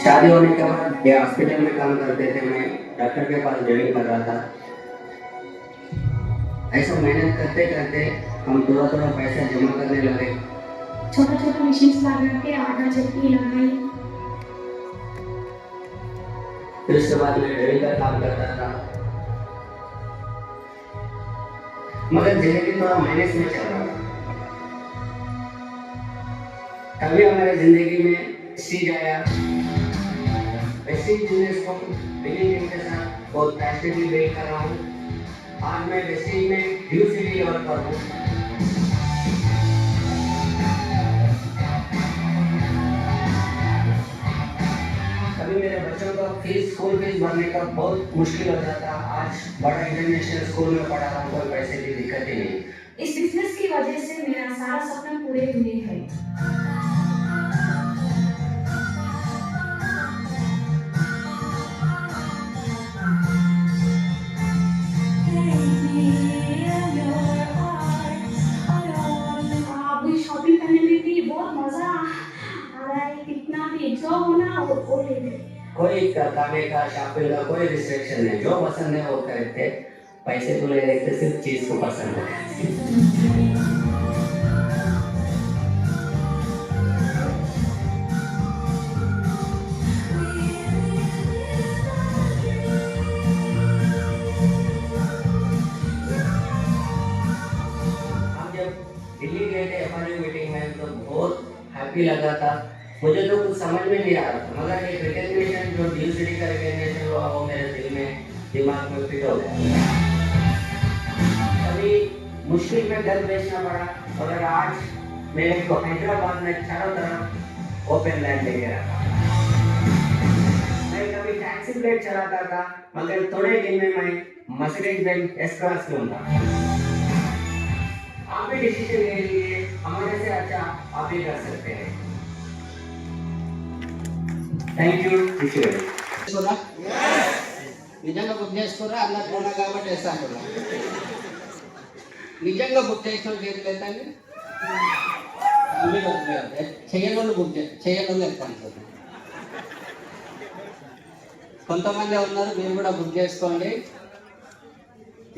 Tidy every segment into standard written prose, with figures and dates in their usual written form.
शादी होने के बाद ये हॉस्पिटल में काम करते थे, मैं डॉक्टर के पास ज्वाइन कर रहा था। ऐसा मेहनत करते करते हम थोड़ा थोड़ा पैसा जमा करने लगे। छोटा छोटा मशीन्स लगा के आटा चक्की लगाई। फिर उसके बाद मैं ड्राइविंग का काम करता था, मगर जिंदगी थोड़ा माइनस में चल रहा था। तभी हमारे जिंदगी में स्टेज आया। वैसे बिजनेस को बिगिनिंग के साथ बहुत पैशनेटली बिल्ड कर रहा हूँ। आज मैं वेस्टेज में ड्यू सिटी लेवल पर हूँ। कभी मेरे बच्चों का स्कूल फीस भरने का बहुत मुश्किल हो जाता। आज बड़ा इंटरनेशनल स्कूल में पढ़ा रहा हूँ, कोई पैसे की दिक्कत ही नहीं। इस बिजनेस की वजह से मेरा सारा सपना पूरे हुए हैं। अभी शॉपिंग करने में भी बहुत मजा आ रहा है। कितना भी जो होना वो ले ले। कोई खाने का शॉपिंग का कोई रिस्ट्रिक्शन नहीं, जो पसंद है वो खरीदते। पैसे तो ले लेते, सिर्फ चीज को पसंद है। हम जब दिल्ली गए थे एफआरयू मीटिंग में तो बहुत हैप्पी लगा था। मुझे तो कुछ समझ में नहीं आ रहा था, मगर एक रिकग्निशन जो ड्यू सिटी का रिकग्निशन हुआ वो मेरे दिल में दिमाग में फिट हो गया। कभी मुश्किल में घर बेचना पड़ा, मगर आज मेरे को हैदराबाद में चारों तरफ ओपन लैंड लेके रखा। मैं कभी टैक्सी प्लेट चलाता था, मगर थोड़े दिन में मैं मर्सिडीज बेंज एस क्लास में हूँ। आप भी डिसीजन ले लीजिए, हमारे से अच्छा आप भी कर सकते हैं। Thank you. నిజంగా బుక్ చేసుకోరా అన్నట్టు ఉన్నా కాబట్టి వేస్తాను. నిజంగా బుక్ చేసిన చేతులు ఎత్తండి. చేయని వాళ్ళు బుక్ చేయని వాళ్ళు ఎత్తాను సార్. కొంతమంది ఉన్నారు, మీరు కూడా బుక్ చేసుకోండి.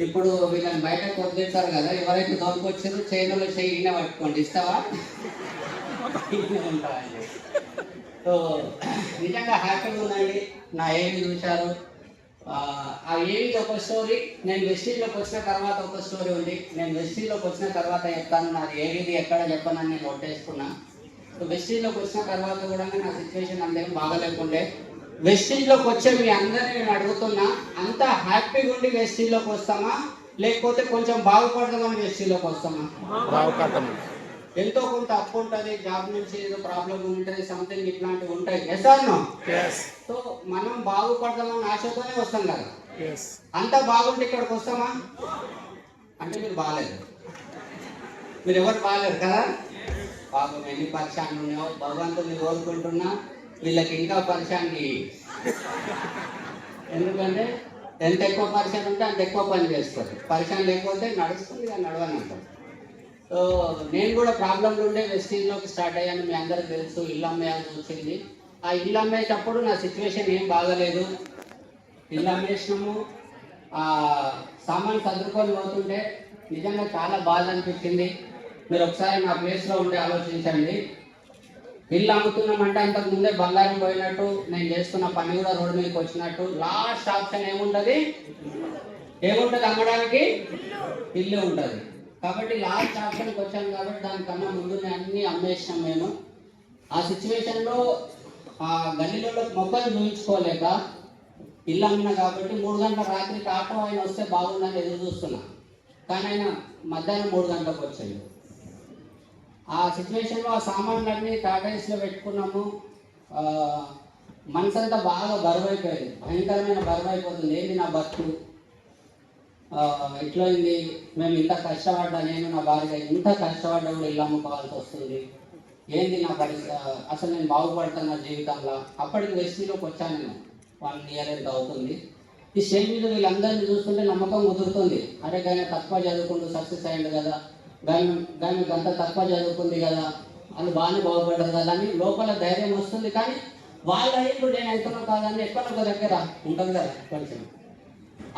ఇప్పుడు వీళ్ళని బయటకు వదిలేస్తారు కదా, ఎవరైతే దొరికొచ్చారో చేయని వాళ్ళు చేయనే పట్టుకోండి. ఇస్తావా? ఉంటాయండి. సో నిజంగా హ్యాపీగా ఉందండి. నా ఏమి చూశారు, ఆ ఏమికి ఒక స్టోరీ, నేను వెస్టీజ్లోకి వచ్చిన తర్వాత ఒక స్టోరీ ఉంది. నేను వెస్టీజ్లోకి వచ్చిన తర్వాత చెప్తాను. నాది ఏది ఎక్కడ చెప్పనని నేను కొట్టేసుకున్నా. సో వెస్టీజ్లోకి వచ్చిన తర్వాత కూడా నా సిచ్యువేషన్ అంతేం బాగలేకుండే. వెస్టీజ్లోకి వచ్చే మీ అందరినీ నేను అడుగుతున్నా, అంత హ్యాపీగా ఉండి వెస్టీజ్లోకి వస్తామా, లేకపోతే కొంచెం బాగుపడదామని వెస్టీజ్లోకి వస్తామా? ఎంతో కొంత అప్పు ఉంటుంది, జాబ్ నుంచి ఏదో ప్రాబ్లం ఉంటుంది, సంథింగ్ ఇట్లాంటివి ఉంటాయి. Yes are no? సో మనం బాగుపడదామని ఆశతోనే వస్తాం కదా. అంతా బాగుంటే ఇక్కడికి వస్తామా? అంటే మీరు బాగాలేదు, మీరు ఎవరు బాగాలేరు కదా. పాపం ఎన్ని పరిశాన్లు ఉన్నాయో భగవంతుని కోరుకుంటున్నా, వీళ్ళకి ఇంకా పరిశాన్కి. ఎందుకంటే ఎంత ఎక్కువ పరిశాన్ ఉంటే అంత ఎక్కువ పని చేస్తారు. పరిశాన్ లేకపోతే నడుస్తుంది, కానీ నడవని అంటారు. సో నేను కూడా ప్రాబ్లంలు ఉండే వెస్టీజ్లోకి స్టార్ట్ అయ్యాను. మీ అందరికి తెలుసు, ఇల్లు అమ్మేయాల్సి వచ్చింది. ఆ ఇల్లు అమ్మేటప్పుడు నా సిచ్యువేషన్ ఏం బాగలేదు. ఇల్లు అమ్మేసినాము, సామాన్ చదువుకొని పోతుంటే నిజంగా చాలా బాధ అనిపించింది. మీరు ఒకసారి నా ప్లేస్లో ఉంటే ఆలోచించండి. ఇల్లు అమ్ముతున్నామంటే అంతకు ముందే బంగారం పోయినట్టు, నేను చేస్తున్న పని కూడా రోడ్డు మీదకి వచ్చినట్టు. లాస్ట్ ఆప్షన్ ఏముంటుంది అమ్మడానికి? ఇల్లు ఉంటుంది. కాబట్టి లాస్ట్ ఆప్షన్కి వచ్చాను కాబట్టి దానికన్నా ముందు అన్నీ అమ్మేసినాం మేము. ఆ సిచ్యువేషన్లో ఆ గల్లీలో మొక్కలు చూపించుకోలేక ఇల్లు అమ్మినా కాబట్టి 3 గంటల రాత్రికి ఆటో ఆయన వస్తే బాగుందని ఎదురు చూస్తున్నా. కానీ ఆయన మధ్యాహ్నం 3 గంటలకు వచ్చాడు. ఆ సిచ్యువేషన్లో ఆ సామాన్లన్నీ టాటాయిస్లో పెట్టుకున్నాము. మనసంతా బాగా బరువైపోయింది, భయంకరమైన బరువు అయిపోతుంది. ఏంది నా బతుకు ఎట్లయింది, మేము ఇంత కష్టపడ్డా, నేను నా భార్య ఇంత కష్టపడ్డా కూడా ఇల్లు అమ్ముకోవాల్సి వస్తుంది, ఏంది నా పరిస్థితి, అసలు నేను బాగుపడతాను నా జీవితంలో. అప్పటికి వెస్టీలోకి వచ్చాను నేను, 1 year ఎంత అవుతుంది. ఈ స్టేజ్ మీద వీళ్ళందరినీ చూస్తుంటే నమ్మకం కుదురుతుంది. అరే కానీ తక్కువ చదువుకుంటూ సక్సెస్ అయ్యింది కదా, కానీ అంతా తక్కువ చదువుకుంది కదా, వాళ్ళు బాగానే బాగుపడ్డారు కదా అని లోపల ధైర్యం వస్తుంది. కానీ వాళ్ళ ఇల్లు నేను ఎంతనో కాదని ఎక్కడో ఒక దగ్గర ఉంటుంది కదా కొంచెం,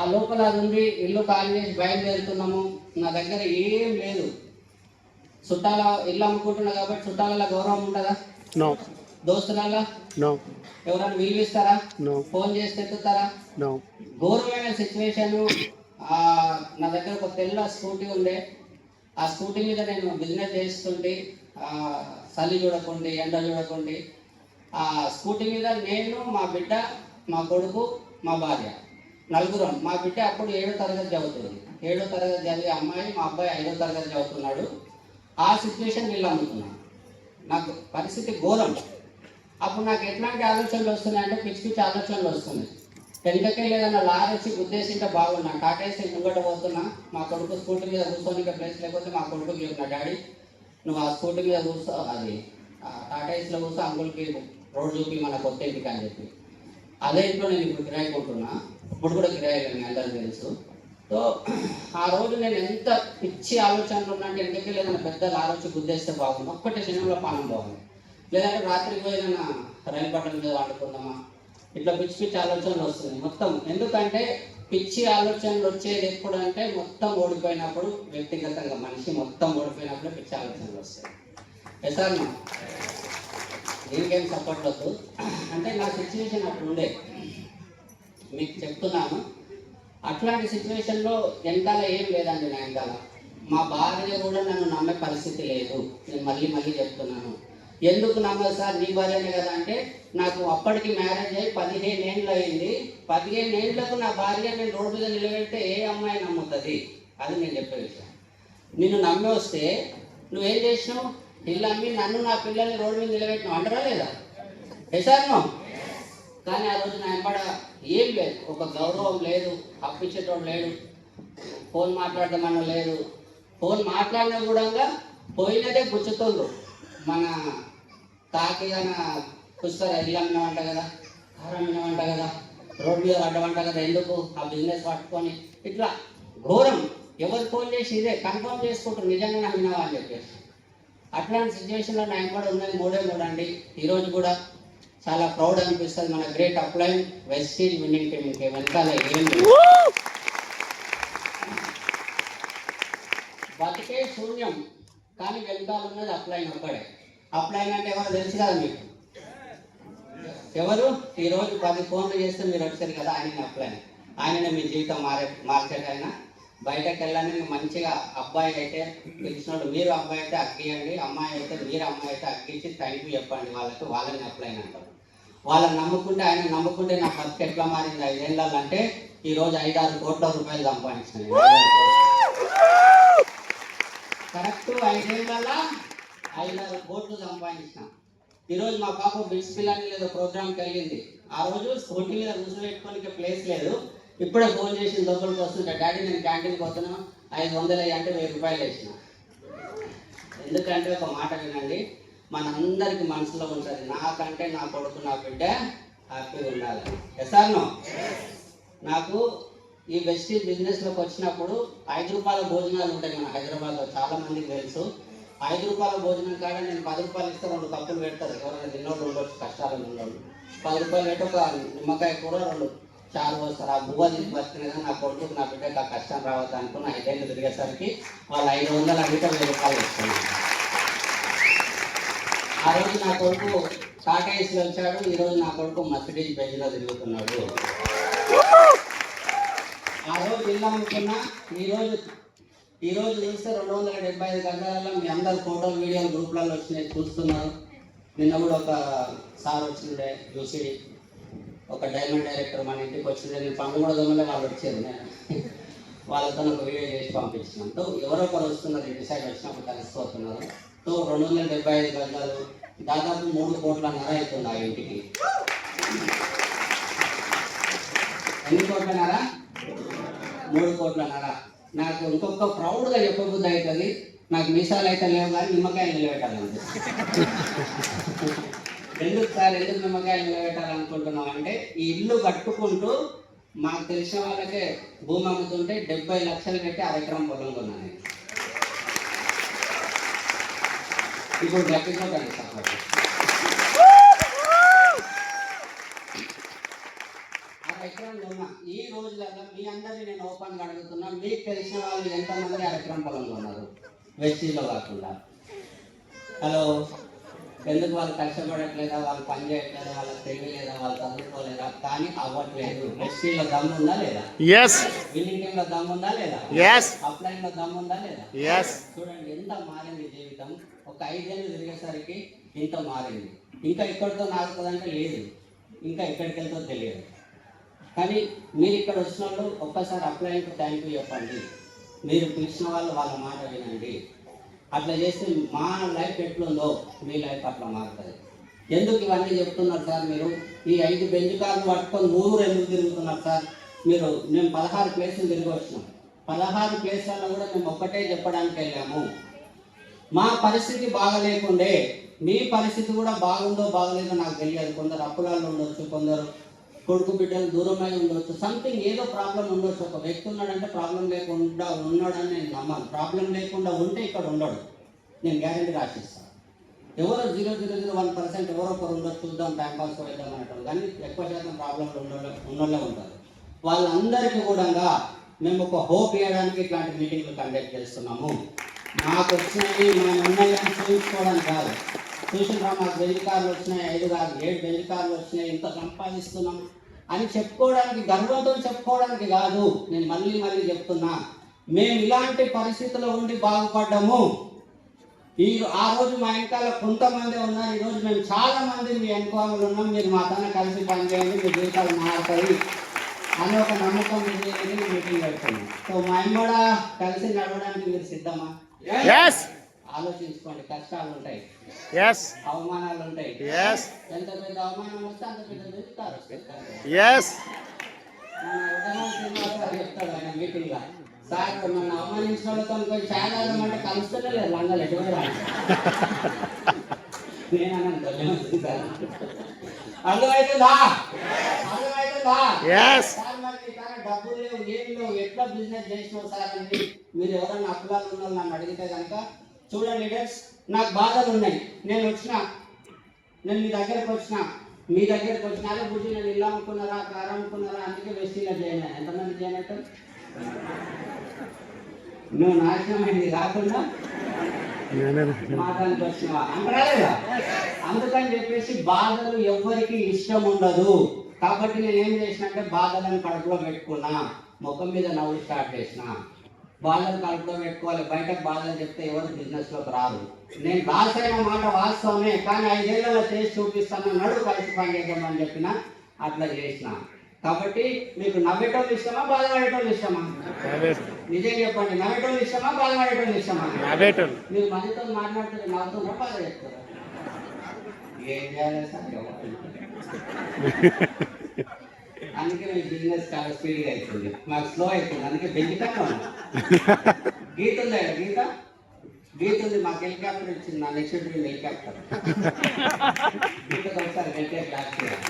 ఆ లోపల అది ఉంది. ఇల్లు ఖాళీ చేసి బయలుదేరుతున్నాము, నా దగ్గర ఏం లేదు. చుట్టాల ఇల్లు అమ్ముకుంటున్నా కాబట్టి చుట్టాల గౌరవం ఉంటుందా? దోస్తులలో ఎవరైనా విలువిస్తారా? ఫోన్ చేసి ఎత్తుతారా? ఘోరమైన సిచ్యువేషన్. నా దగ్గర ఒక తెల్ల స్కూటీ ఉండే, ఆ స్కూటీ మీద నేను బిజినెస్ చేస్తుంటే చలి చూడకండి, ఎండ చూడకండి, ఆ స్కూటీ మీద నేను, మా బిడ్డ, మా కొడుకు, మా భార్య, నలుగురం. మా బిడ్డ అప్పుడు 7వ తరగతి చదువుతుంది. 7వ తరగతి చదివే అమ్మాయి, మా అబ్బాయి 5వ తరగతి చదువుతున్నాడు. ఆ సిచ్యువేషన్ వీళ్ళు అమ్ముతున్నాను. నాకు పరిస్థితి ఘోరం. అప్పుడు నాకు ఎట్లాంటి ఆలోచనలు వస్తున్నాయంటే పిచ్చి పిచ్చి ఆలోచనలు వస్తున్నాయి. వెనుకకే లేదన్నా లారీ వచ్చి గుద్దేసింటే బాగున్నా, టాటేసి ముంగట పోతున్నా. మా కొడుకు స్కూటీ మీద కూర్చోనిక ప్లేస్ లేకపోతే మా కొడుకు చెప్పిన, డాడీ నువ్వు ఆ స్కూటీ మీద కూర్చో, అది టాటాయిస్లో కూర్చో, అంకుల్కి రోడ్ చూపి మన కొత్త ఇంటికి అని చెప్పి. అదే ఇంట్లో నేను ఇప్పుడు కిరాయి కొంటున్నా, ఇప్పుడు కూడా కిరాయి మీ అందరికీ తెలుసు. సో ఆ రోజు నేను ఎంత పిచ్చి ఆలోచనలు ఉన్నాంటే వెనుకకే లేదన్నా పెద్ద లారీ వచ్చి గుద్దేస్తే బాగుంది, ఒక్కటే క్షణంలో పానం బాగుంది. లేదంటే రాత్రికి పోయినా రైలు పట్టణ మీద వండుకుందామా, ఇట్లా పిచ్చి పిచ్చి ఆలోచనలు వస్తున్నాయి మొత్తం. ఎందుకంటే పిచ్చి ఆలోచనలు వచ్చేది ఎప్పుడు అంటే మొత్తం ఓడిపోయినప్పుడు, వ్యక్తిగతంగా మనిషి మొత్తం ఓడిపోయినప్పుడు పిచ్చి ఆలోచనలు వస్తాయి. సార్ దీనికేం సపోర్ట్ వద్దు, అంటే నా సిచ్యువేషన్ అట్లుండే మీకు చెప్తున్నాను. అట్లాంటి సిచ్యువేషన్లో వెనకాల ఏం లేదండి. నా వెనకాల మా భార్య కూడా నన్ను నమ్మే పరిస్థితి లేదు. నేను మళ్ళీ చెప్తున్నాను. ఎందుకు నమ్మదు సార్, నీ భార్యనే కదా అంటే, నాకు అప్పటికి మ్యారేజ్ అయ్యి 15 ఏళ్ళు అయింది. 15 ఏళ్లకు నా భార్య నేను రోడ్డు మీద నిలబెడితే ఏ అమ్మాయి నమ్ముతుంది? అది నేను చెప్పే విషయం. నిన్ను నమ్మి వస్తే నువ్వేం చేసినావు? ఇల్లు అమ్మి నన్ను, నా పిల్లల్ని రోడ్డు మీద నిలబెట్టినావు అంటారా లేదా? ఎసార్నో. కానీ ఆ రోజు నా ఎంపడ ఏం లేదు, ఒక గౌరవం లేదు, అప్పించేటోడు లేడు, ఫోన్ మాట్లాడదామన్న లేదు. ఫోన్ మాట్లాడినా కూడా పోయినదే గుచ్చుతుండ్రు. మన తాకిదన పుస్తక ఇల్లు అమ్మినవంట కదా, కారు అమ్మినవంట కదా, రోడ్డు మీద పడ్డవంట కదా, ఎందుకు ఆ బిజినెస్ పట్టుకొని ఇట్లా ఘోరం. ఎవరు ఫోన్ చేసి ఇదే కన్ఫర్మ్ చేసుకుంటారు నిజంగా నమ్మినావా అని చెప్పేసి. అట్లాంటి సిచ్యువేషన్లో నా ఎంపడ ఉన్నది 3 అండి. ఈరోజు కూడా చాలా ప్రౌడ్ అనిపిస్తుంది. మన great upline Vestige winning team ఇంకే వెనకాల ఏం బతికే శూన్యం, కానీ వెనకాల ఉన్నది అప్లైన్ ఒక్కడే. అప్లైన్ అంటే ఎవరు తెలుసు కదా మీకు? ఎవరు? ఈరోజు 10 ఫోన్లు చేస్తే మీరు వచ్చారు కదా, ఆయన అప్లైన్. ఆయననే మీ జీవితం మార్చేటైనా. బయటకు వెళ్ళాలని మంచిగా అబ్బాయి అయితే పిలిచినోడు మీరు, అబ్బాయి అయితే అగ్గియండి, అమ్మాయి అయితే మీరు, అమ్మాయి అయితే అగ్గించి థ్యాంక్ యూ చెప్పండి వాళ్ళకి. వాళ్ళని అప్లైన్ అంటారు. వాళ్ళని నమ్ముకుంటే, ఆయన నమ్ముకుంటే నా బతికి ఎట్లా మారింది 5 ఏళ్ళంటే ఈరోజు 5-6 కోట్ల రూపాయలు సంపాదించినాయి. కరెక్ట్ 5 ఏళ్ళ 5-6 కోట్లు సంపాదించిన. ఈరోజు మా పాప బిడ్స్ పిల్లని లేదో ప్రోగ్రామ్కి వెళ్ళింది. ఆ రోజు స్కూటీ మీద కూర్చోబెట్టుకోనికి ప్లేస్ లేదు. ఇప్పుడే ఫోన్ చేసిన లోపలికి వస్తుంటే, డాడీ నేను క్యాంటీన్కి పోతున్నా, 500 అంటే 1000 రూపాయలు వేసిన. ఎందుకంటే ఒక మాట వినండి, మనందరికి మనసులో ఉంటుంది, నాకంటే నా కొడుకు, నా బిడ్డ హ్యాపీగా ఉండాలి. ఎసార్నో. నాకు ఈ వెస్టీజ్ బిజినెస్లోకి వచ్చినప్పుడు 5 రూపాయల భోజనాలు ఉంటాయి మన హైదరాబాద్లో, చాలా మందికి తెలుసు. 5 రూపాయల భోజనం కాడ నేను 10 రూపాయలు ఇస్తే 2 కప్పులు పెడతారు. ఎవరైనా తిన్నోళ్ళు ఉండొచ్చు, కష్టాలు ఉన్నోళ్ళు. 10 రూపాయలు పెట్టి ఒక నిమ్మకాయ కూర 2 చారు పోస్తారు. ఆ బువ్వ తీసి బతికినగా నా కొడుకు, నా బిడ్డకు ఆ కష్టం రావద్దు అనుకున్న 5 ఏళ్ళు తిరిగేసరికి వాళ్ళు 500 అడిగితే 1000 రూపాయలు ఇస్తున్నారు. ఆ రోజు నా కొడుకు టాటా ఏసీలో వచ్చాడు, ఈరోజు నా కొడుకు మర్సిడీస్ బెంజ్లో తిరుగుతున్నాడు. ఆ రోజు ఇల్లు అమ్ముకున్నా, ఈరోజు చూస్తే 275 గంటలలో మీ అందరు ఫోటోలు, వీడియోలు గ్రూప్లలో వచ్చినాయి, చూస్తున్నారు. నిన్న కూడా ఒక సార్ వచ్చిండే యూసిడి, ఒక డైమండ్ డైరెక్టర్ మన ఇంటికి వచ్చిండే. నేను పండు కూడా దొంగలే వాళ్ళు వచ్చేది, నేను వాళ్ళతో ఒక వీడియో చేసి పంపించినాను. తో ఎవరో ఒకరు వస్తున్నారు, ఇంటి సైడ్ వచ్చినప్పుడు కలిసిపోతున్నారు. తో 275 గంటలు దాదాపు 3 కోట్లన్నర అవుతుంది ఆ ఇంటికి. ఎన్ని కోట్లన్నర? 3 కోట్లన్నర. నాకు ఇంకొక ప్రౌడ్గా చెప్పబుద్ధి అవుతుంది, నాకు మీసాలు అయితే లేవు కానీ నిమ్మకాయలు నిలబెట్టాలంటే. ఎందుకు సార్, ఎందుకు నిమ్మకాయలు నిలబెట్టాలనుకుంటున్నాం అంటే, ఈ ఇల్లు కట్టుకుంటూ మాకు తెలిసిన వాళ్ళకే భూమి అమ్ముతుంటే 70 లక్షలు పెట్టి 1/2 ఎకరం పొలం కొన్నాను నేను. ఇప్పుడు గట్టిగా సపోర్ట్. మీకు తెలిసిన వాళ్ళు ఎంతమంది అరెకరం పొలంలో ఉన్నారు వెస్టీలో కాకుండా? హలో, ఎందుకు వాళ్ళు కష్టపడట్లేదా, వాళ్ళు పని చేయట్లేదా, వాళ్ళకి తెలియలేదా, వాళ్ళు చదువుకోలేదా? కానీ అవ్వట్లేదు. వెస్టీలో దమ్ము ఉందా లేదా? విన్నింగ్ టీంలో దమ్ము ఉందా లేదా? అప్లైన్ లో దమ్ము ఉందా లేదా? చూడండి ఎంత మారింది జీవితం. ఒక 5 ఏళ్ళు తిరిగేసరికి ఇంత మారింది. ఇంకా ఇక్కడితో నాగుతుందంటే లేదు, ఇంకా ఎక్కడికి వెళ్తో తెలియదు. కానీ మీరు ఇక్కడ వచ్చిన వాళ్ళు ఒక్కసారి అప్లైన్కి థ్యాంక్ యూ చెప్పండి. మీరు పిలిచిన వాళ్ళు వాళ్ళ మాట వినండి. అట్లా చేస్తే మా లైఫ్ ఎట్లుందో మీ లైఫ్ అట్లా మారుతుంది. ఎందుకు ఇవన్నీ చెప్తున్నారు సార్? మీరు ఈ 5 బెంచ్ కార్లు పట్టుకొని ఊరు ఎందుకు తిరుగుతున్నారు సార్? మేము 16 ప్లేసులు తిరిగి వచ్చినాం. 16 ప్లేసులలో కూడా మేము ఒక్కటే చెప్పడానికి వెళ్ళాము. మా పరిస్థితి బాగలేకుండే మీ పరిస్థితి కూడా బాగుందో బాగలేదో నాకు తెలియదు. కొందరు అప్పులాల్లో ఉండొచ్చు, కొందరు కొడుకు బిడ్డలు దూరమై ఉండొచ్చు, సంథింగ్ ఏదో ప్రాబ్లం ఉండొచ్చు. ఒక వ్యక్తి ఉన్నాడంటే ప్రాబ్లం లేకుండా ఉన్నాడని నేను నమ్మను. ప్రాబ్లం లేకుండా ఉంటే ఇక్కడ ఉండడు, నేను గ్యారెంటీ రాసిస్తాను. ఎవరో 0.001% ఎవరో ఒకరు ఉండొచ్చు, చూద్దాం టైం పాస్ అవుతాం అంటారు. కానీ ఎక్కువ శాతం ప్రాబ్లంలు ఉన్నోళ్ళే ఉంటారు. వాళ్ళందరికీ కూడా మేము ఒక హోప్ ఇవ్వడానికి ఇట్లాంటి మీటింగ్లు కండక్ట్ చేస్తున్నాము. మాకు వచ్చినవి మేము ఉన్నాయని చూపించుకోవడానికి కాదు. చూసినా మాకు బెంచ్ కార్లు వచ్చినాయి, 5 కాదు 7 బెంచ్ కార్లు వచ్చినాయి, ఇంత సంపాదిస్తున్నాం అని చెప్పుకోవడానికి, గర్వంతో చెప్పుకోవడానికి కాదు. నేను మళ్ళీ చెప్తున్నా, మేము ఇలాంటి పరిస్థితుల్లో ఉండి బాగుపడ్డాము. ఆ రోజు మా వెనకాల కొంతమంది ఉన్నారు, ఈరోజు మేము చాలా మంది మీ వెనుకాలు ఉన్నాం. మీరు మాతోనే కలిసి పనిచేయండి, మీ జీవితాలు మారుతాయి అని ఒక నమ్మకం మీటింగ్ పెడుతున్నాం. సో మేము కూడా కలిసి నడవడానికి మీరు సిద్ధమా? ఆలోచించుకోండి. కష్టాలు ఉంటాయి, అవమానాలు ఉంటాయి. ఎంత పెద్ద అవమానం వస్తే అంత పెద్ద వెతుకుతారు చెప్తాడు ఆయన మీటింగ్ గా. సార్ నన్ను అవమానించిన వాళ్ళతో కొంచెం చాలా అంటే కలుస్తూనే లేదు, లంగాలు ఎటువంటి నేను అర్థమవుతుందా? సార్ మరి డబ్బులు లేవు, ఏం లేవు, ఎట్లా బిజినెస్ చేసినావు సార్ అని మీరు ఎవరైనా అప్పులాలు ఉన్న నన్ను అడిగితే కనుక, చూడండి లీడర్స్, నాకు బాధలు ఉన్నాయి. నేను మీ దగ్గరకు వచ్చిన అదే బుద్ధి నేను ఇల్లు అమ్ముకున్నారా, కారు అమ్ముకున్నారా, అందుకే వెస్టీలో జాయిన్ అయ్యా. ఎంతమంది జాయిన్ అవుతారు? నువ్వు నాశనమైంది కాకుండా మాట్లాడానికి వచ్చినవా అంటారా లేదా? అందుకని చెప్పేసి బాధలు ఎవ్వరికి ఇష్టం ఉండదు. కాబట్టి నేను ఏం చేసినంటే బాధలను కడుపులో పెట్టుకున్నా, ముఖం మీద నవ్వు స్టార్ట్ చేసిన. బాధలు కడుపులో పెట్టుకోవాలి, బయటకు బాధలు చెప్తే ఎవరు బిజినెస్లోకి రాదు. నేను రాసైన మాట వాస్తవమే, కానీ 5 ఏళ్ళలో చేసి చూపిస్తాను, నడు కలిసి పనిచేద్దామని చెప్పిన, అట్లా చేసిన. కాబట్టి మీకు నవ్వేటోళ్ళు ఇష్టమా, బాధపడేటోళ్ళు ఇష్టమా? నిజం చెప్పండి, నవ్వేటోళ్ళు ఇష్టమా, బాధపడేటోళ్ళు ఇష్టమా? మీరు మనతో మాట్లాడుతుంటే నవ్వుతున్నా, బాధ చెప్తారా? ఏం చేయాలి సార్? అందుకే మీ బిజినెస్ చాలా స్పీడ్గా అవుతుంది, మాకు స్లో అవుతుంది. అందుకే బెంచుతాను. గీత ఉంది, గీత ఉంది. మాకు హెలికాప్టర్ ఇచ్చింది, నా నెక్స్ట్ డ్రీమ్ హెలికాప్టర్. గీతకు ఒకసారి గట్టిగా క్లాస్ చేయాలి.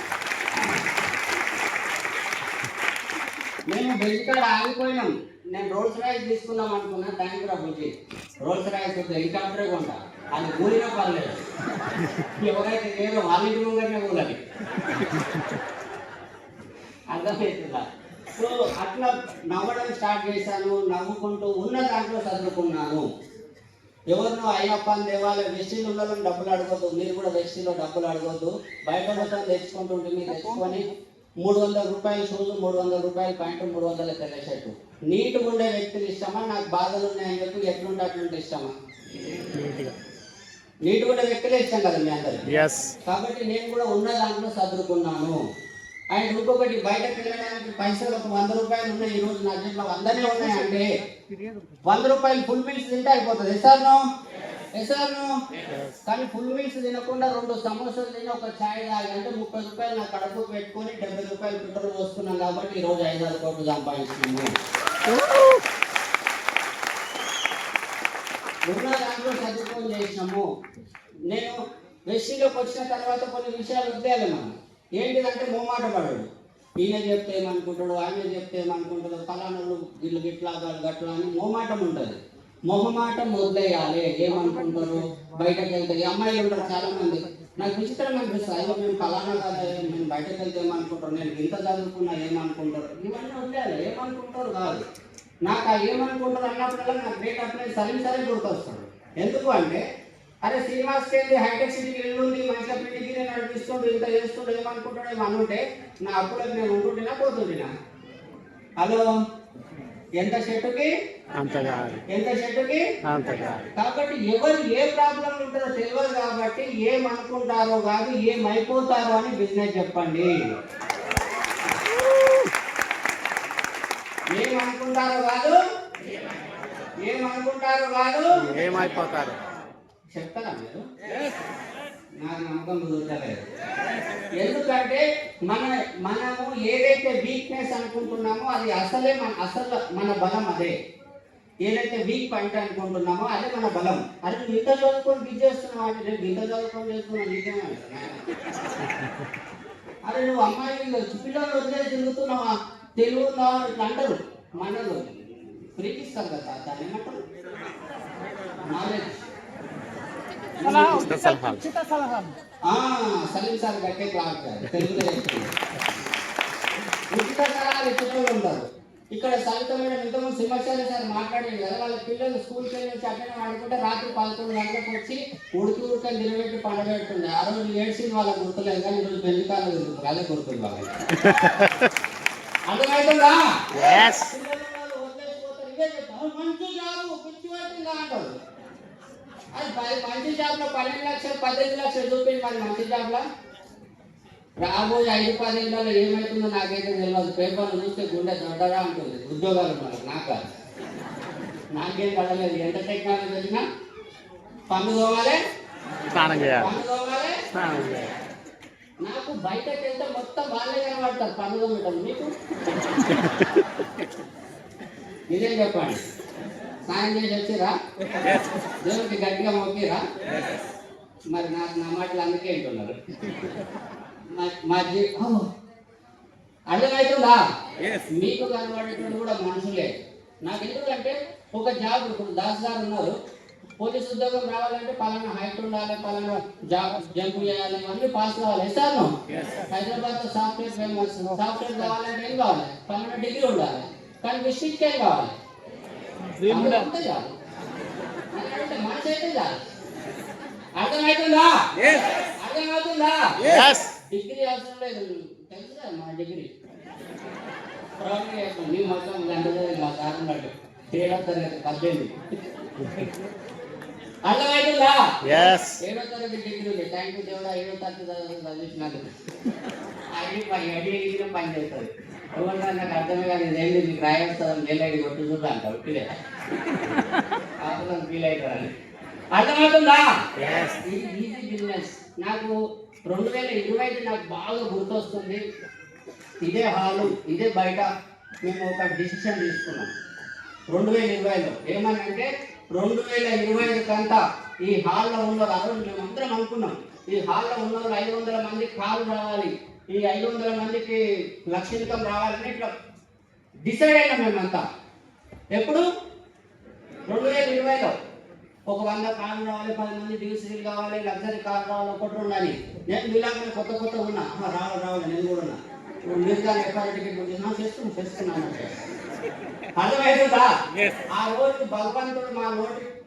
మేము బెంచ్ కాడ ఆగిపోయినాం. నేను రోల్స్ రాయిస్ తీసుకుందాం అనుకున్నా, దానికి కూడా బుద్ధి రోల్స్ రాయిస్ హెలికాప్టరే కొంటా, అది కూలినా పర్లేదు. ఎవరైతే లేదో వాళ్ళ ఇంటి ముందరనే కూలని అర్థమవుతుందా? సో అట్లా నవ్వడం స్టార్ట్ చేశాను. నవ్వుకుంటూ ఉన్న దాంట్లో చదువుకున్నాను. ఎవరినో అయ్యప్ప అని దేవాలయ వెస్టీలో ఉండాలని డబ్బులు అడగొద్దు. మీరు కూడా వెస్టీలో డబ్బులు అడగొద్దు. బయట మొత్తం తెచ్చుకుంటుంటే మీరు తెచ్చుకొని 300 రూపాయలు షూస్, 300 రూపాయలు ప్యాంటు, 300 తెల్ల షర్టు. నీట్గా ఉండే వ్యక్తులు ఇష్టమా, నాకు బాధలు ఉన్నాయని చెప్పి ఎట్లుంటే అట్లుంటే ఇష్టమా? నీట్గా ఉండే వ్యక్తులే ఇష్టం కదా మీ అందరికి. కాబట్టి నేను కూడా ఉన్న దాంట్లో చదువుకున్నాను. అండ్ ఇంకొకటి, బయటకు వెళ్ళడానికి పైసలు ఒక 100 రూపాయలు ఉన్నాయి ఈరోజు నా జేబులో, 100 ఉన్నాయంటే 100 రూపాయలు ఫుల్ మీల్స్ తింటే అయిపోతుంది. ఎసార్ను కానీ ఫుల్ మీల్స్ తినకుండా 2 సమోసాలు తిని ఒక ఛాయ్ తాగి అంటే 30 రూపాయలు నా కడుపు పెట్టుకొని 70 రూపాయలు పెట్రోల్ పోసుకున్నాను. కాబట్టి ఈరోజు 5-6 కోట్లు సంపాదిస్తున్నాము. ఉన్న దాంట్లో చదువుకొని చేసినాము. నేను వెస్టీలోకి వచ్చిన తర్వాత కొన్ని విషయాలు వదిలేయాలి మనం. ఏంటిదంటే మొహమాట పడడు. ఈయన చెప్తే ఏమనుకుంటాడు, ఆయన చెప్తే ఏమనుకుంటాడు, ఫలానాలు వీళ్ళు గిట్లా గట్లా అని మొహమాటం ఉంటుంది. మొహమాటం వదిలేయాలి. ఏమనుకుంటారు బయటకు వెళ్తే, అమ్మాయిలు ఉంటారు చాలా మంది, నాకు విచిత్రం అనిపిస్తుంది. అయ్యో మేము ఫలానా కాదు, మేము బయటకు వెళ్తే ఏమనుకుంటారు, నేను ఇంత చదువుకున్నా ఏమనుకుంటారు, ఇవన్నీ వదిలేయాలి. ఏమనుకుంటారు కాదు, నాకు ఆ ఏమనుకుంటారు అన్నప్పుడల్లా నాకు గ్రేట్ అప్లై సలీం సరే గుర్తొస్తాడు. ఎందుకు అంటే అరే శ్రీనివాస్కి ఏంటి హైటెక్ సిటీకి వెళ్ళుంది మంచిగా పిటికి నడిపిస్తుండు ఇంత చేస్తుండు ఏమనుకుంటాడు ఏమో అనుంటే నా అప్పులకు నేను ఉంటుండినా పోతుండినా. హలో, ఎంత చెట్టుకి ఎంత చెట్టుకి కాబట్టి ఎవరు ఏ ప్రాబ్లం ఉంటుందో తెలియదు కాబట్టి ఏమనుకుంటారో కాదు ఏమైపోతారో అని బిజినెస్ చెప్పండి. ఏమనుకుంటారో కాదు ఏమైపోతారు చెప్తారా మీరు? నాకు నమ్మకం కుదరలేదు. ఎందుకంటే మనము ఏదైతే వీక్నెస్ అనుకుంటున్నామో అది అసలు మన బలం అదే. ఏదైతే వీక్ పాయింట్ అనుకుంటున్నామో అదే మన బలం. అరే నువ్వు ఇంత చదువుకొని బిజ్ చేస్తున్నావు అంటే నేను ఇంత చదువుకొని చేస్తున్నావు నిజమే. అరే నువ్వు అమ్మాయి పిల్లలు వదిలేసి తిరుగుతున్నావా తెలుగులో ఇట్లా అంటారు. మనలు ఫ్రీకి ఇస్తారు కదా దాన్ని ఏమంటారు నాలెడ్జ్. సలీం సార్ గట్టే క్లాస్ తెలుగులో ఉచిత సలహాలు ఇచ్చిన ఉంటారు. ఇక్కడ సవితమైన ఇంతకుముందు సింహాచార్య సార్ మాట్లాడేది కదా, వాళ్ళ పిల్లలు స్కూల్కి వెళ్ళి వచ్చి అట్లనే ఆడుకుంటే రాత్రి 11 గంటలకు వచ్చి ఉడకని నిలబెట్టి పండబెట్టుంది. ఆ రోజు ఏడ్చింది వాళ్ళకి గుర్తులేదు కానీ ఈరోజు పెళ్లికాలం తిరుగుతుంది అదే గుర్తుంది వాళ్ళకి. అర్థమవుతుందా? మంచి జాబ్ పిచ్చి పట్టిందా అంటారు. అది మంచి జాబ్లో 12 లక్షలు 15 లక్షలు చూపించి మరి మంచి జాబ్లో రాబోయే 5-10 ఏళ్ళలో ఏమవుతుందో నాకైతే తెలియదు. పేపర్లు చూస్తే గుండె దొడ్డగా ఉంటుంది. ఉద్యోగాలు మనకు నాకేం పడలేదు. ఎంత టెక్నాలజీ వచ్చినా పన్ను తోమాలి. నాకు బయటకు వెళ్తే మొత్తం వాళ్ళే కనబడతారు పన్ను తోమటం. మీకు ఇదేం చెప్పండి, స్నానం చేసి వచ్చిరా దేవుడికి గట్టిగా మొక్కిరా? మరి నాకు నా మాటలు అందుకే అంటున్నారు. అర్థమవుతుందా? మీకు కనబడేటువంటి కూడా మనుషులే. నాకు ఎందుకంటే ఒక జాబ్ ఇప్పుడు దాస్ గారు ఉన్నారు, పోలీస్ ఉద్యోగం రావాలంటే పలానా హైట్ ఉండాలి, పలానా జాబ్ జంప్ చేయాలి, అన్నీ పాస్ కావాలి. ఇస్తాను హైదరాబాద్ లో సాఫ్ట్వేర్ ఫేమస్. సాఫ్ట్వేర్ కావాలంటే ఏం కావాలి? పలానా డిగ్రీ ఉండాలి. కానీ డిస్ట్రిక్ట్ ఏం కావాలి? చాలు మనిషి అయితే చాలు. అర్థమవుతుందా? అర్థమవుతుందా? డిగ్రీ అవసరం లేదు. తెలుసు కదా మా డిగ్రీ నీ మొత్తం గంటలో మా కారణం 7వ తరగతి 18. అర్థమవుతుందా? 7వ తరగతి డిగ్రీ ఉంది. థ్యాంక్ యూ దేవుడా 7వ తరగతి చదివించినాను. అడిగిన పని చేస్తుంది. ఎవరు నాకు అర్థమే కాదు. ఇదేంటి మీకు రాయేస్తాను నేలైడి కొట్టు చూద్దా అంట ఉట్టిదే ఫీల్ అవుతారని. అర్థమవుతుందా? ఇది ఈజీ బిజినెస్. నాకు 2020 నాకు బాగా గుర్తొస్తుంది. ఇదే హాలు ఇదే బయట మేము ఒక డిసిషన్ తీసుకున్నాం 2020లో. ఏమని అంటే 2025 కంతా ఈ హాల్లో ఉన్న వాళ్ళు మేము అందరం అనుకున్నాం ఈ హాల్లో ఉన్న వాళ్ళు 500 మందికి కాలు రావాలి, ఈ 500 మందికి లక్ష ఇన్కమ్ రావాలని ఇట్లా డిసైడ్ అయినాం మేమంతా. ఎప్పుడు 2020లో ఒక 100 కార్లు రావాలి, 10 మంది డివిసీలు కావాలి, లగ్జరీ కార్ రావాలి, ఒకటి ఉండాలి. నేను మీలాగా కొత్త ఉన్నా రావాలి నేను కూడా ఉన్నా. మీరు కానీ ఎక్కడ టికెట్ చేస్తున్నాను. అర్థమవుతుందా? ఆ రోజు భగవంతుడు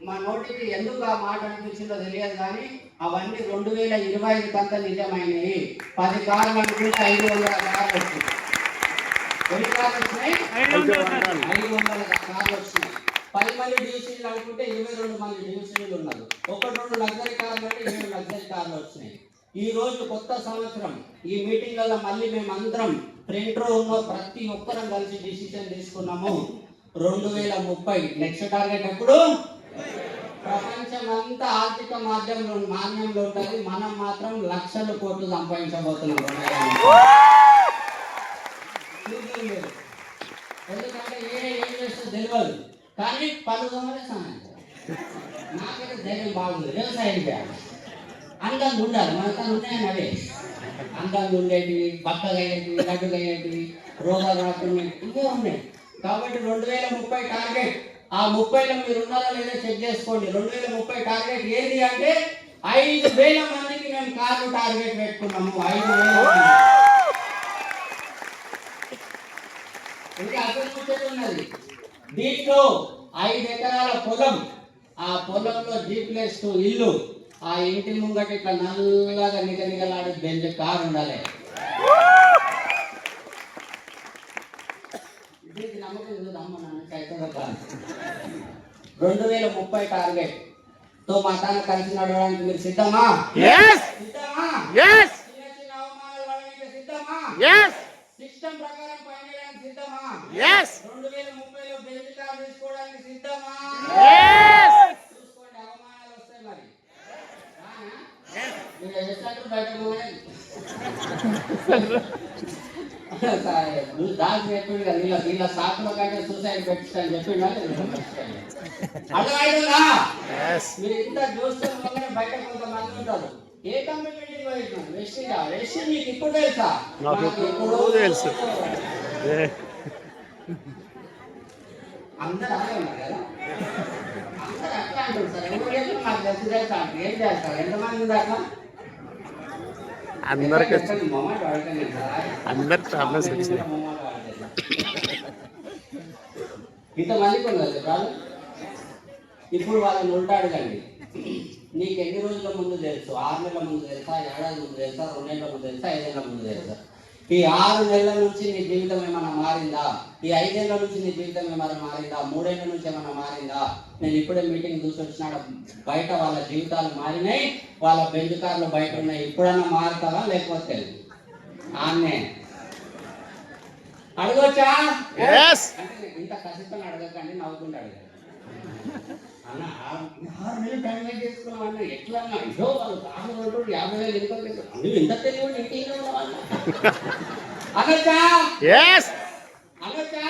మా నోటికి ఎందుకు ఆ మాట అనిపించిందో తెలియదు కానీ అవన్నీ 2025 కంతా నిజమైనవి. 10 కార్లు అనుకుంటే 500 కార్లు వచ్చినాయి. ఎన్ని కార్లు వచ్చినాయి? 500 కార్లు వచ్చినాయి. 10 మంది డివిసీలు అనుకుంటే 22 మంది డివిసీలు ఉన్నారు. 1-2 లగ్జరీ కార్లు అంటే 7 లగ్జరీ కార్లు వచ్చినాయి. ఈ రోజు కొత్త సంవత్సరం ఈ మీటింగ్లలో మళ్ళీ మేము అందరం ఫ్రంట్ రో ఉన్న ప్రతి ఒక్కరం కలిసి డిసిషన్ తీసుకున్నాము 2030 నెక్స్ట్ టార్గెట్ ఎప్పుడు? ప్రపంచం అంతా ఆర్థిక మాధ్యమంలో ఉంటుంది, మనం మాత్రం లక్షల కోట్లు సంపాదించబోతున్నాం. ఎందుకంటే ఏం చేస్తే తెలియదు కానీ పనుదోమనే సహాయం. నాకైతే ధైర్యం బాగుంది. వ్యవసాయం చేయాలి, అందంగా ఉండాలి. మనతో ఉన్నాయని అవే అందంగా ఉండేటివి, బక్కగా అయ్యేటివి, లడ్డుగా అయ్యేటివి, రోగాలు రాకుండా ఇవే ఉన్నాయి. కాబట్టి 2030 టార్గెట్. ఆ 30లో మీరు ఉన్నారో లేదో చెక్ చేసుకోండి. 2030 టార్గెట్ ఏది అంటే 5,000 మందికి మేము కార్లు టార్గెట్ పెట్టుకున్నాము. 5,000 ఇంకా అసలు ఉన్నది దీంట్లో 5 ఎకరాల పొలం, ఆ పొలంలో G+2 ఇల్లు, ఆ ఇంటి ముంగట ఇట్లా నల్లగా నిగనిగలాడే బెంజ్ కారు ఉండాలి. దీనికి నమ్మకం చూద్దాం నన్ను చైతన్య కాదు. 2030 టార్గెట్ తో మా తాను కలిసి నడవడానికి మీరు సిద్ధమా? సిద్ధమా? చిన్న చిన్న అవమానాలు పడడానికి సిద్ధమా? సిస్టమ్ ప్రకారం పనిచేయడానికి సిద్ధమా? 2030లో బెంజ్ కార్ తీసుకోవడానికి సిద్ధమా? చూసుకోండి, అవమానాలు వస్తాయి మరి. మీరు ఎట్లా బయటకు దాచి చెప్పిండు కదా, వీళ్ళ సాకులో కంటే సూసైడ్ పెట్టించని చెప్పిండు. అర్థమైందా? మీరు ఇంత చూస్తున్న బయట కొంతమంది ఉంటారు. ఏ కంపెనీ పోయినారు? వెస్టిండా మీకు ఇప్పుడు తెలుసా? నాకు ఎప్పుడూ తెలుసు. అందరూ అలా ఉన్నారు కదా, అందరూ అట్లా అంటారు సార్. ఎవరు చెప్పి మాకు తెలుసు తెలుసా? ఏం చేస్తారు? ఎంతమంది ఉంది అట్లా? అందరికి మొమెంట్ వాడకండి సార్. అందరికి ప్రాబ్లమ్స్ వచ్చినాయి. ఇంతమందికి ఉన్నది రాదు. ఇప్పుడు వాళ్ళని ఉల్టా అడగండి. నీకు ఎన్ని రోజుల ముందు తెలుసు? 6 నెలల ముందు తెలుసా? ఏడాది ముందు తెలుసా? 2 నెలల ముందు తెలుసా? 5 ఏళ్ళ ముందు తెలుసా? ఈ 6 నెలల నుంచి నీ జీవితం ఏమైనా మారిందా? ఈ 5 ఏళ్ళ నుంచి నీ జీవితం ఏమైనా మారిందా? 3 ఏళ్ళ నుంచి ఏమైనా మారిందా? నేను ఇప్పుడే మీటింగ్ చూసి వచ్చినాడు. బయట వాళ్ళ జీవితాలు మారినాయి, వాళ్ళ బెంచ్ కార్లు బయట ఉన్నాయి. ఇప్పుడన్నా మారుతావా లేకపోతే ఆమె అడగొచ్చా? అంటే ఇంత ఖచ్చితంగా అడగకండి, నవ్వుకుంటూ అడగాలి. అన్న 6 నెలలు టైం వేస్ట్ చేసుకున్నాం అన్న, ఎట్లా అన్నా ఇదో వాళ్ళు 50,000 ఇన్కమ్ లేదు, నువ్వు ఇంత తెలియదు ఇంటిలో ఉన్నావన్న అనొచ్చా? అనొచ్చా?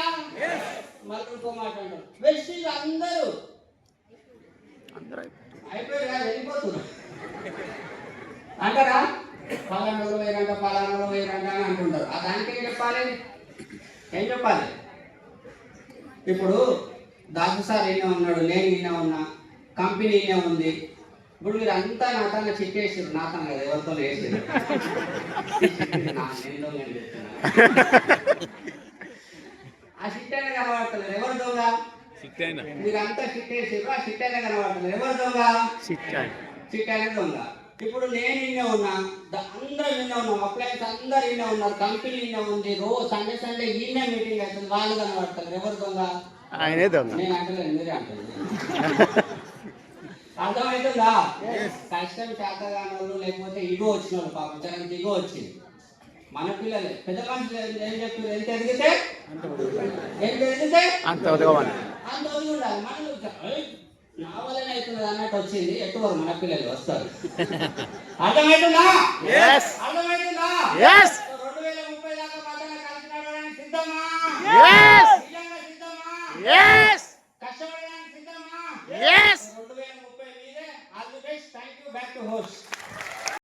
మళ్ళీ ఇంకో మాట అంటారు, వెస్టీజ్ అందరూ అయిపోయారు కదా, వెళ్ళిపోతున్నారు అంటారా? పలానాలో వేరంట, పలానాలో వేరంట అని అంటుంటారు. ఆ దానికి ఏం చెప్పాలి? ఏం చెప్పాలి? ఇప్పుడు దాసు సార్ ఈయన ఉన్నాడు, నేను ఈయన ఉన్నా, కంపెనీ ఈయన ఉంది. ఇప్పుడు మీరు అంతా నాతన చిట్టేసారు, నాతన కదా, ఎవరితో వేసారు. ఆ చిట్టైన కనబడతలేదు, ఎవరు దొంగ? మీరంతా చిట్టేసారు, ఆ చిట్టైన కనబడతలేదు, ఎవరు దొంగ? చిట్టైన దొంగ. ఇప్పుడు నేను ఈయన ఉన్నా, అందరూ ఈయన ఉన్నాం, అప్లయన్స్ అందరూ ఈయన ఉన్నారు, కంపెనీ ఈయన ఉంది, రోజు సండే ఈయన మీటింగ్ అవుతుంది, వాళ్ళు కనబడతారు, ఎవరు దొంగ? ఆయనే దొంగ. నేను అంటలేదు, మీరే అంటారు. అర్థమవుతుందా? కష్టం చేతగానోళ్ళు లేకపోతే ఇగో వచ్చిన వాళ్ళు, పాపం జనానికి ఇగో వచ్చింది. మన పిల్లలే పెద్ద మనుషులు ఏం చెప్పారు? ఎంత ఎదిగితే అంత ఒదిగి ఉండాలి. మనం నా వల్లనే అవుతుంది అన్నట్టు వచ్చింది, ఎటువరు మన పిల్లలు వస్తారు. అర్థమవుతుందా? అర్థమవుతుందా? 2030 దాకా మాత్రమే కలిసి నడవడానికి సిద్ధమా? కష్టపడడానికి సిద్ధమా? 2030 మీదే. All the best. Thank you. Back to host.